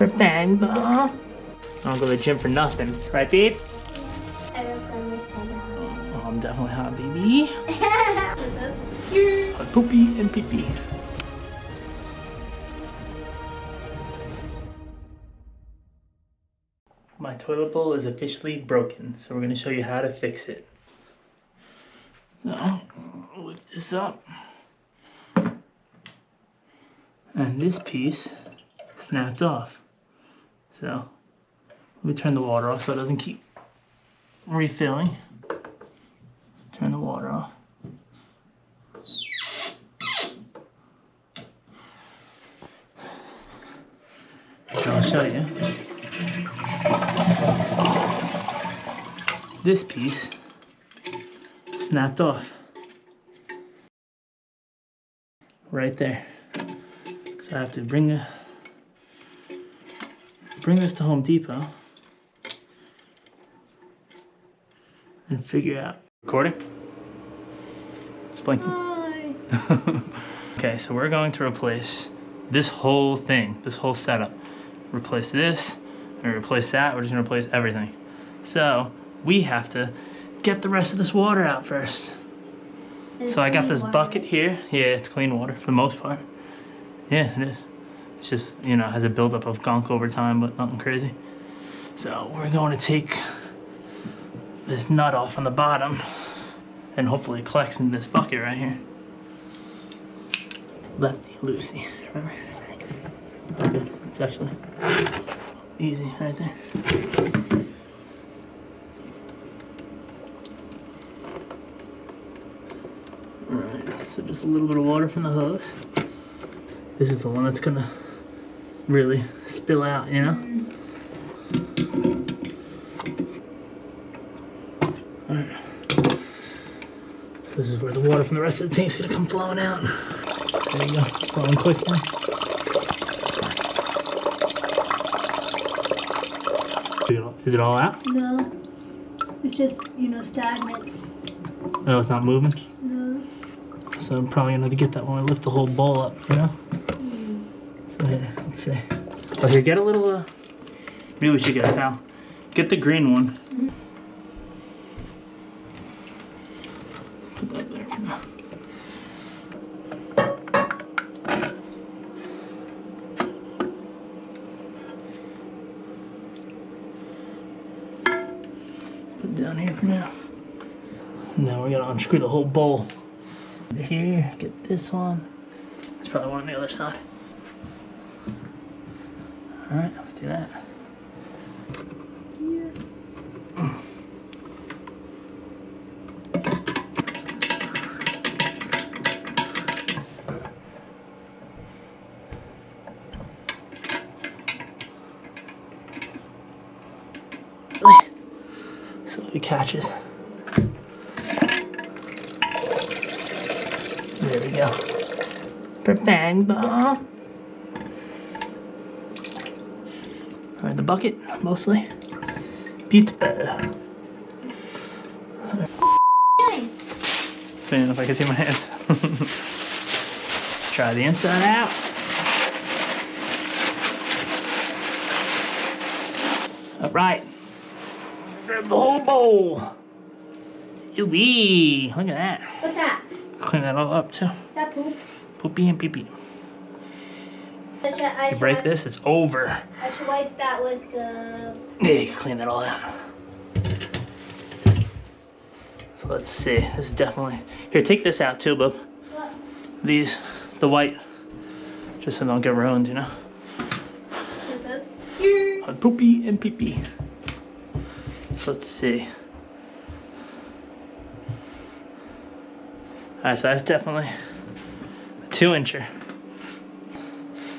For bang ball. I don't go to the gym for nothing. Right, babe? I don't promise Oh, I'm definitely hot, baby. Hot poopy and pee-pee. My toilet bowl is officially broken, so we're going to show you how to fix it. So, lift this up. And this piece snapped off. So, let me turn the water off so it doesn't keep refilling. Turn the water off. I'll show you. This piece snapped off. Right there. So I have to bring this to Home Depot and figure out. Recording? It's blinking. Hi. Okay, so we're going to replace this whole thing, this whole setup. Replace this, and replace that. We're just gonna replace everything. So we have to get the rest of this water out first. So I got this bucket here. Yeah, it's clean water for the most part. Yeah, it is. It's just, you know, has a buildup of gunk over time, but nothing crazy. So we're going to take this nut off on the bottom, and hopefully it collects in this bucket right here. Lefty loosey, remember? Oh, good. It's actually easy right there. Alright, so just a little bit of water from the hose. This is the one that's gonna really spill out, you know? Alright. This is where the water from the rest of the tank's gonna come flowing out. There you go, it's flowing quickly. Is it all out? No. It's just, you know, stagnant. Oh, it's not moving? No. So I'm probably gonna have to get that when I lift the whole bowl up, you know? So here, let's see. Oh, here, get a little, maybe we should get a towel. Get the green one. Let's put that there for now. Let's put it down here for now. And now we gotta unscrew the whole bowl. Here, get this one. There's probably one on the other side. Alright, let's do that. So if it catches. There we go. For bang ball. Alright, the bucket, mostly. Beautiful. Seeing if I can see my hands. Try the inside out. Alright. Grab the whole bowl. Ooh-wee. Look at that. What's that? Clean that all up too. Is that poop? Poopy and pee-pee. You break this, it's over. I should wipe that with the... Yeah, you can clean that all out. So let's see. This is definitely... Here, take this out too, bub. What? These, the white. Just so they don't get ruined, you know? On poopy and pee-pee. So let's see. Alright, so that's definitely a 2-incher.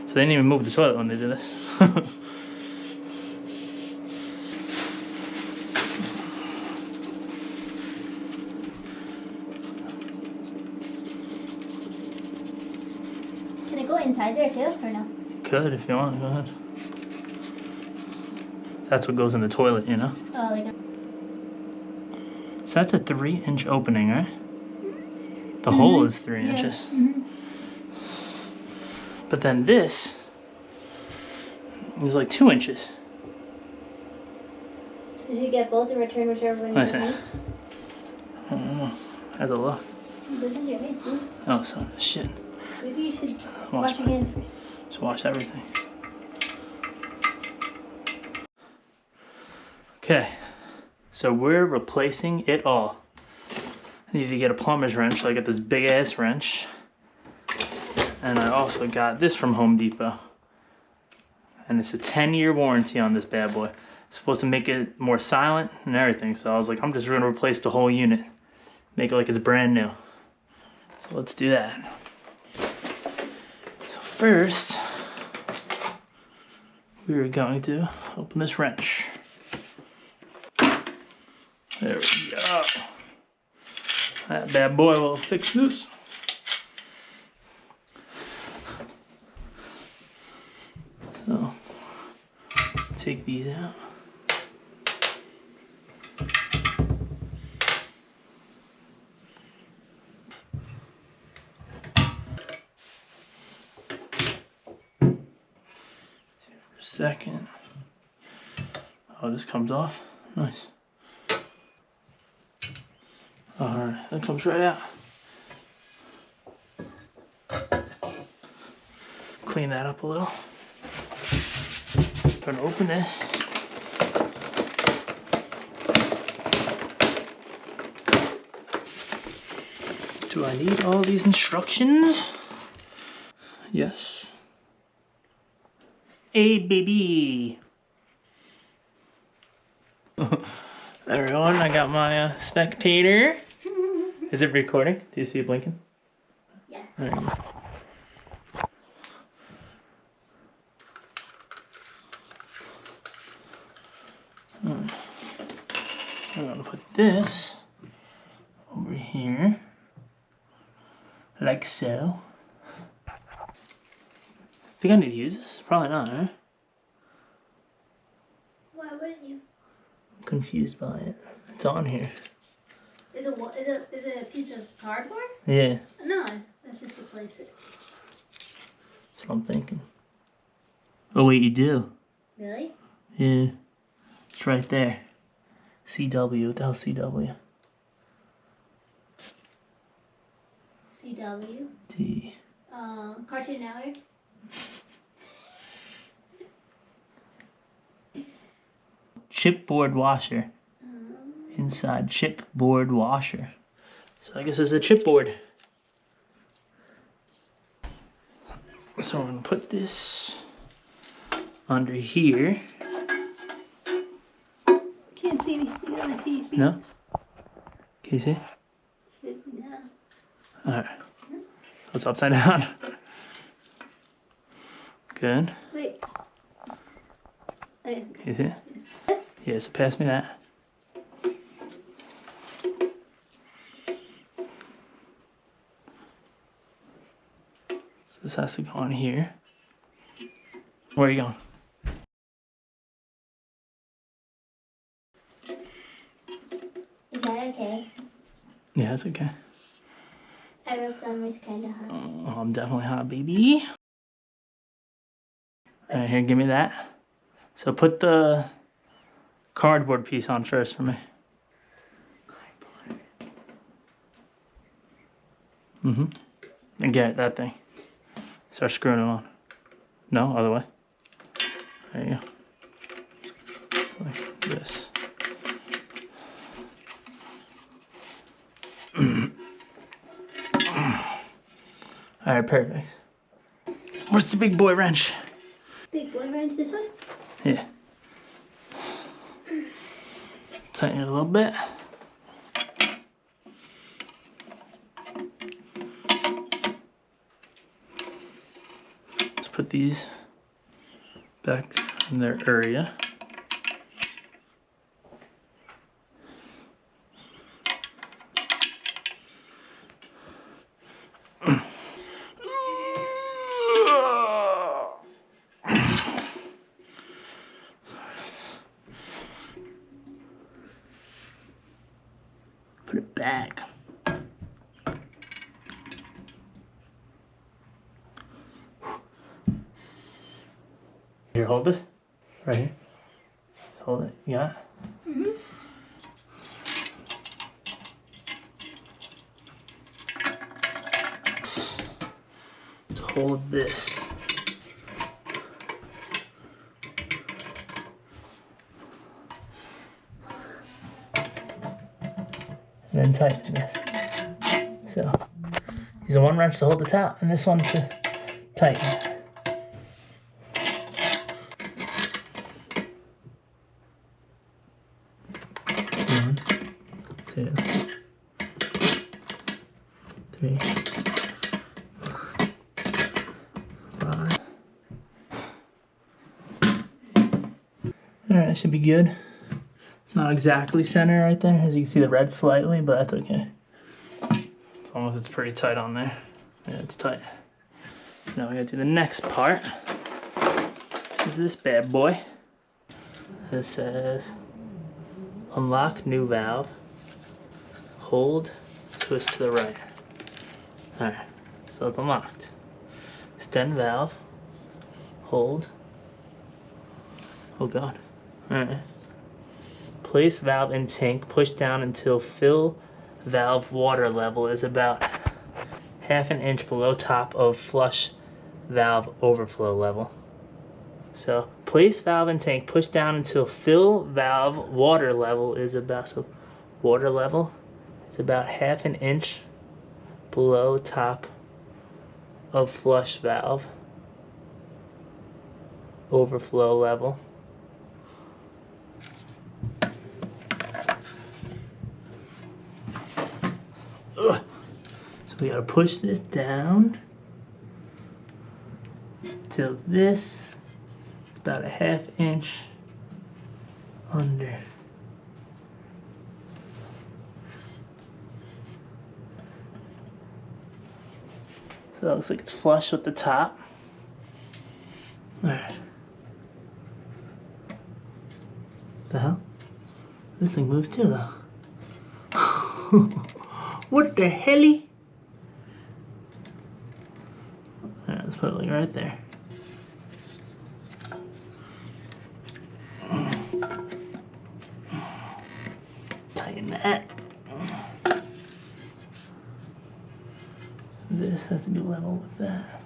So they didn't even move the toilet when they did this. Can it go inside there too, or no? You could if you want, go ahead. That's what goes in the toilet, you know? Oh, like a... So that's a 3-inch opening, right? The hole is 3 inches. But then this It was like 2 inches. So you get both and return whichever one you Listen. need? I don't know. How's it look? It does on your face, huh? Oh, so shit. Maybe you should wash your hands first. Just wash everything. Okay, so we're replacing it all. I need to get a plumber's wrench, so I got this big ass wrench. And I also got this from Home Depot. And it's a 10-year warranty on this bad boy. It's supposed to make it more silent and everything. So I was like, I'm just gonna replace the whole unit. Make it like it's brand new. So let's do that. So first, we're going to open this wrench. There we go. That bad boy will fix this. So, take these out. For a second. Oh, this comes off. Nice. Alright, that comes right out. Clean that up a little. Gonna open this. Do I need all these instructions? Yes. Hey, baby. Everyone, I got my spectator. Is it recording? Do you see it blinking? Yeah. There you go. I'm gonna put this over here, like so. Think I need to use this? Probably not, right? Why wouldn't you? I'm confused by it. It's on here. Is it a piece of cardboard? Yeah, No, that's just to place it. that's what I'm thinking. Oh wait, you do? Really? Yeah. It's right there. CW, what the hell CW? CW. T. Cartoon Network. Chipboard washer. Inside chipboard washer. So I guess it's a chipboard. So I'm gonna put this under here. Can't see me. You don't see me. No? Can you see? Should be now. Alright. It's upside down. Good. Wait. Can you see? Yeah, so pass me that. So this has to go on here. Where are you going? Is that okay? Yeah, it's okay. I wrote plumber's kind of hot. Oh, I'm definitely hot, baby. Alright, here, give me that. So put the cardboard piece on first for me. Cardboard. Mm-hmm. And get that thing. Start screwing it on. No, other way. There you go. Like this. Alright, perfect. Where's the big boy wrench? Big boy wrench, this one? Yeah. Tighten it a little bit. Let's put these back in their area. Put it back. Here, hold this. Right here. Just hold it. You got it? Mm-hmm. Just hold this. And then tighten this. So, use the one wrench to hold the top, and this one to tighten. One, two, three, 5. Alright, that should be good. It's not exactly center right there. As you can see, the red slightly, but that's okay. As long as it's pretty tight on there. Yeah, it's tight. Now we gotta do the next part. Is this bad boy. This says unlock new valve. Hold, twist to the right. Alright, so it's unlocked. Extend valve. Hold. Oh god. Alright. Place valve in tank. Push down until fill valve water level is about ½ inch below top of flush valve overflow level. So place valve in tank. Push down until fill valve water level is about, so water level is about ½ inch below top of flush valve overflow level. Ugh. So we gotta push this down till this is about ½ inch under. So it looks like it's flush with the top. Alright. The hell? This thing moves too though. What the helly? Alright, let's put it like right there. Tighten that. This has to be level with that.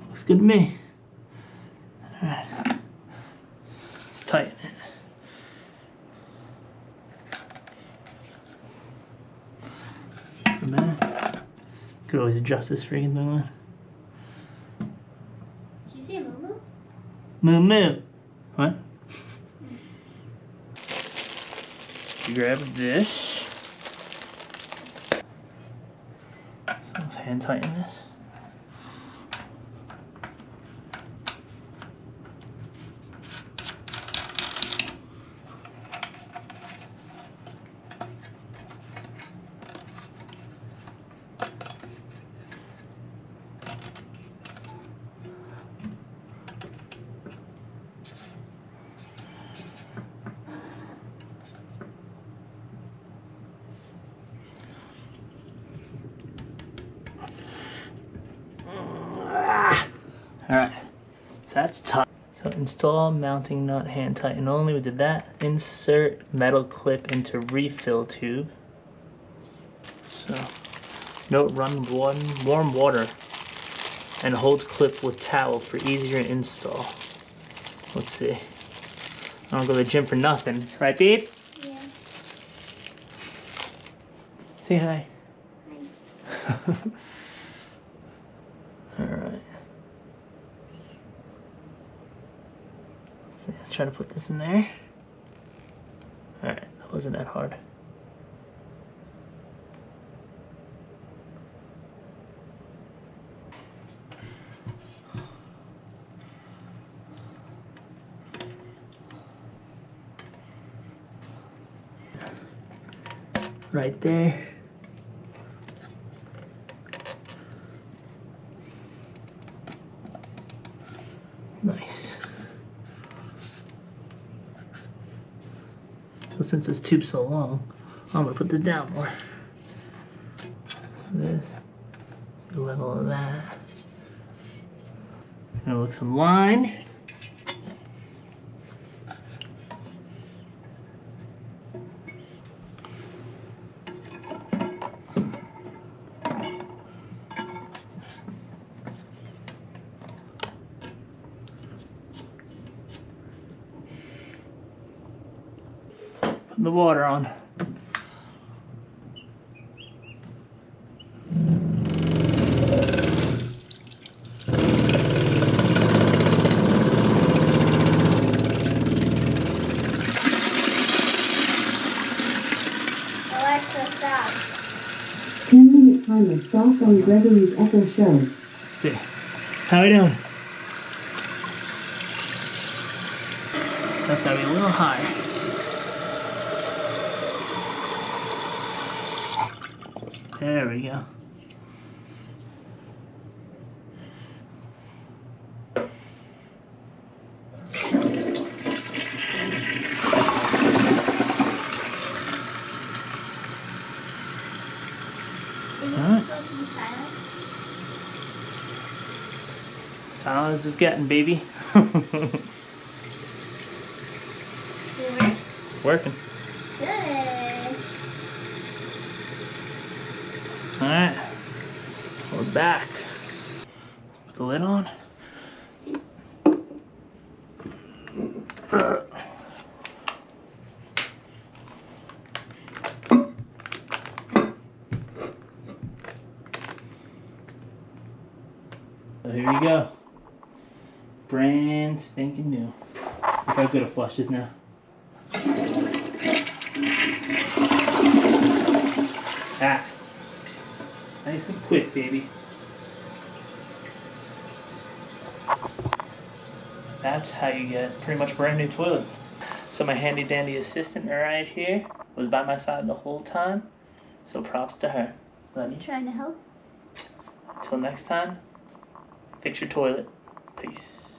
Looks good to me. Alright. Let's tighten it. For a minute. Could always adjust this freaking thing on. Did you say moo-moo? Moo moo. What? You grab this. So let's hand tighten this. Alright, so that's tight. So install mounting nut, hand tighten only. We did that. Insert metal clip into refill tube. So, note run warm water and hold clip with towel for easier install. Let's see. I don't go to the gym for nothing. Right, babe? Yeah. Say hi. Hi. Alright. Let's try to put this in there. Alright, that wasn't that hard. Right there. Nice. So since this tube's so long, I'm gonna put this down more. This, the level of that. Gonna look some line. Putting the water on. Alexa, stop. 10-minute timer start on Gregory's Echo Show. Let's see. How we doing? So that's gotta be a little higher. There we go. Alright. Silent as it's getting, baby. Working. Good. Alright. We're back. Put the lid on. So here we go. Brand spanking new. Look how good a flush is now. Ah. Nice and quick, baby. That's how you get pretty much brand new toilet. So my handy dandy assistant right here was by my side the whole time. So props to her. Love you. Trying to help. Until next time, fix your toilet. Peace.